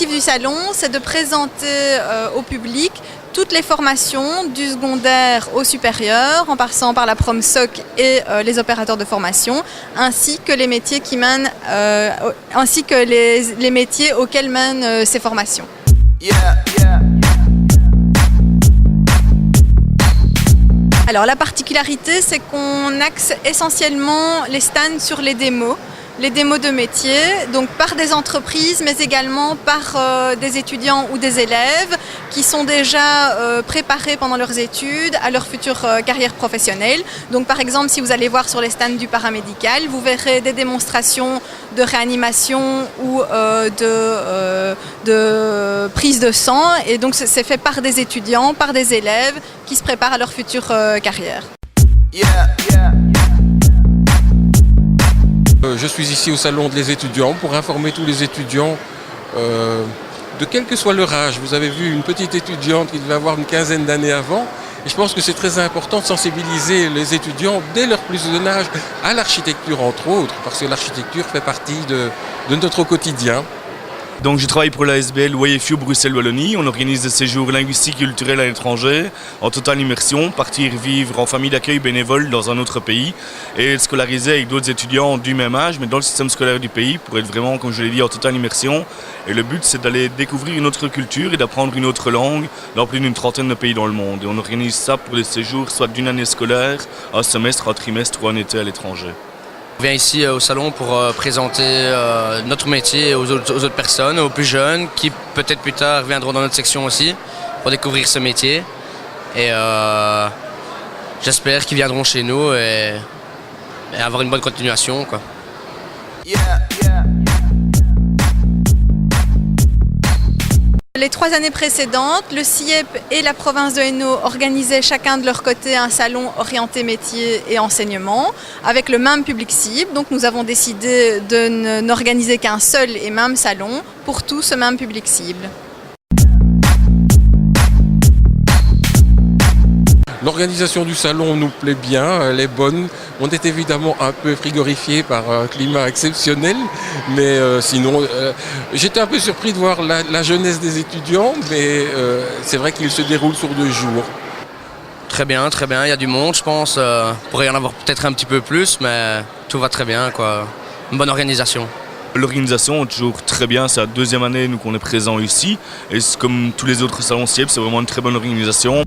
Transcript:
L'objectif du salon, c'est de présenter au public toutes les formations du secondaire au supérieur, en passant par la PromSoc et les opérateurs de formation, ainsi que les métiers qui mènent, ainsi que les métiers auxquels mènent ces formations. Alors la particularité, c'est qu'on axe essentiellement les stands sur les démos de métiers, donc par des entreprises, mais également par des étudiants ou des élèves qui sont déjà préparés pendant leurs études à leur future carrière professionnelle. Donc par exemple, si vous allez voir sur les stands du paramédical, vous verrez des démonstrations de réanimation ou de prise de sang, et donc c'est fait par des étudiants, par des élèves qui se préparent à leur future carrière. Je suis ici au salon des étudiants pour informer tous les étudiants de quel que soit leur âge. Vous avez vu une petite étudiante qui devait avoir une quinzaine d'années avant. Et je pense que c'est très important de sensibiliser les étudiants dès leur plus jeune âge à l'architecture entre autres, parce que l'architecture fait partie de notre quotidien. Donc je travaille pour l'ASBL YFU Bruxelles-Wallonie. On organise des séjours linguistiques et culturels à l'étranger, en totale immersion, partir vivre en famille d'accueil bénévole dans un autre pays et être scolarisé avec d'autres étudiants du même âge, mais dans le système scolaire du pays, pour être vraiment, comme je l'ai dit, en totale immersion. Et le but, c'est d'aller découvrir une autre culture et d'apprendre une autre langue dans plus d'une trentaine de pays dans le monde. Et on organise ça pour des séjours soit d'une année scolaire, un semestre, un trimestre ou un été à l'étranger. On vient ici au salon pour présenter notre métier aux autres personnes, aux plus jeunes, qui peut-être plus tard viendront dans notre section aussi pour découvrir ce métier. Et j'espère qu'ils viendront chez nous et avoir une bonne continuation, quoi. Les 3 années précédentes, le CIEP et la province de Hainaut organisaient chacun de leur côté un salon orienté métier et enseignement avec le même public cible. Donc nous avons décidé de n'organiser qu'un seul et même salon pour tout ce même public cible. L'organisation du salon nous plaît bien, elle est bonne. On est évidemment un peu frigorifié par un climat exceptionnel, mais sinon, j'étais un peu surpris de voir la jeunesse des étudiants, mais c'est vrai qu'il se déroule sur 2 jours. Très bien, il y a du monde, je pense. Il pourrait y en avoir peut-être un petit peu plus, mais tout va très bien, quoi. Une bonne organisation. L'organisation est toujours très bien, c'est la 2e année nous qu'on est présent ici, et comme tous les autres salons CIEP, c'est vraiment une très bonne organisation.